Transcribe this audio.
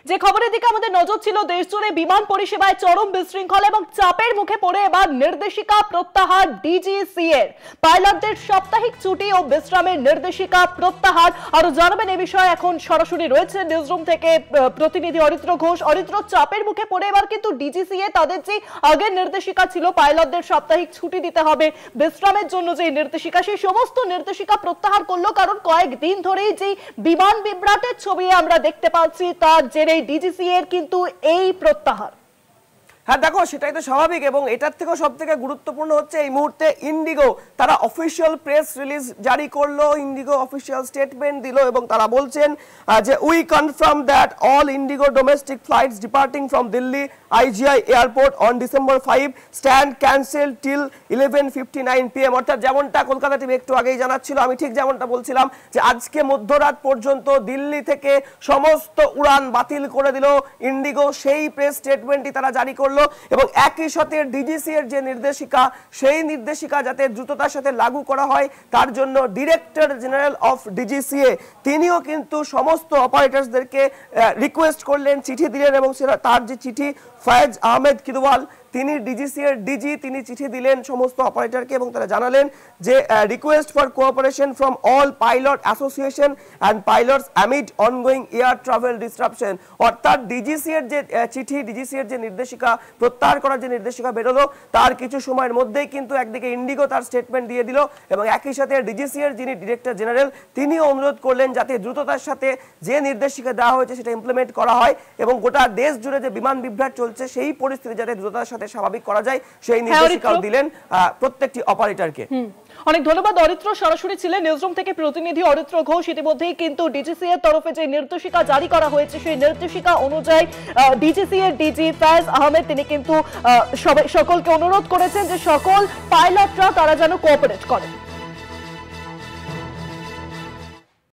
যে খবরের দিকে আমাদের নজর ছিল, দেশজুড়ে বিমান পরিষেবায় চরম বিশৃঙ্খলা এবং চাপের মুখে পড়ে এবার নির্দেশিকা প্রত্যাহার ডিজিসিএর। পাইলটদের সাপ্তাহিক ছুটি ও বিশ্রামের নির্দেশিকা প্রত্যাহার। আরো জানাবেন এ বিষয়ে এখন সরাসরি রয়েছে নিউজরুম থেকে প্রতিনিধি অরিত্র ঘোষ। অরিত্র, চাপের মুখে পড়ে এবার কিন্তু ডিজিসিএ তাদের যে আগের নির্দেশিকা ছিল পাইলটদের সাপ্তাহিক ছুটি দিতে হবে, বিশ্রামের জন্য যে নির্দেশিকা, সেই সমস্ত নির্দেশিকা প্রত্যাহার করলো। কারণ কয়েকদিন ধরেই যে বিমান বিভ্রাটের ছবি আমরা দেখতে পাচ্ছি, তার জেরে ডিজিসিএ এর কিন্তু এই প্রত্যাহার। হ্যাঁ দেখো, সেটাই তো স্বাভাবিক, এবং এটার থেকেও সব থেকে গুরুত্বপূর্ণ হচ্ছে এই মুহূর্তে ইন্ডিগো তারা অফিসিয়াল প্রেস রিলিজ জারি করলো, ইন্ডিগো অফিসিয়াল স্টেটমেন্ট দিল এবং তারা বলছেন যে we confirm that all Indigo domestic flights departing from Delhi IGI airport on December 5 stand cancel till 11:59 PM। অর্থাৎ যেমনটা কলকাতা টিভি একটু আগেই জানাচ্ছিল, আমি ঠিক যেমনটা বলছিলাম যে আজকে মধ্যরাত পর্যন্ত দিল্লি থেকে সমস্ত উড়ান বাতিল করে দিল ইন্ডিগো। সেই প্রেস স্টেটমেন্টই তারা জারি করলো এবং একই সাথে ডিজিসি এর যে নির্দেশিকা, সেই নির্দেশিকা যাতে দ্রুততার সাথে লাগু করা হয় তার জন্য ডিরেক্টর জেনারেল অফ ডিজিসিএ তিনিও কিন্তু সমস্ত অপারেটরসদেরকে রিকোয়েস্ট করলেন, চিঠি দিলেন এবং তার যে চিঠি ফয়েজ আহমেদ কিদওয়াল তিনি ডিজিসি এর ডিজি, তিনি চিঠি দিলেন সমস্ত অপারেটরকে এবং তারা জানালেন যে request for cooperation from all pilot association and pilots amid ongoing air travel disruption. অর্থাৎ ডিজিসি এর যে চিঠি, ডিজিসি এর যে নির্দেশিকা প্রত্যাহার করার যে নির্দেশিকা বেরোলো, তার কিছু সময়ের মধ্যেই কিন্তু একদিকে ইন্ডিগো তার স্টেটমেন্ট দিয়ে দিল এবং একই সাথে ডিজিসি এর যিনি ডিরেক্টর জেনারেল তিনিও অনুরোধ করলেন যাতে দ্রুততার সাথে যে নির্দেশিকা দেওয়া হয়েছে সেটা ইমপ্লিমেন্ট করা হয় এবং গোটা দেশ জুড়ে যে বিমান বিভ্রাট চলছে সেই পরিস্থিতি যাতে দ্রুততার সাথে স্বাভাবিক করা যায় সেই নির্দেশিকাও দিলেন প্রত্যেকটি অপারেটরকে। অনেক ধন্যবাদ অরিত্র, সরাসরি ছিলেন নিউজরুম থেকে প্রতিনিধি অরিত্র ঘোষ। ইতিমধ্যেই কিন্তু ডিজিসি এর তরফে যে নির্দেশিকা জারি করা হয়েছে সেই নির্দেশিকা অনুযায়ী ডিজিসি এর ডিজি ফয়েজ আহমেদ তিনি কিন্তু সকলকে অনুরোধ করেছেন যে সকল পাইলটরা তারা যেন কোঅপারেট করেন।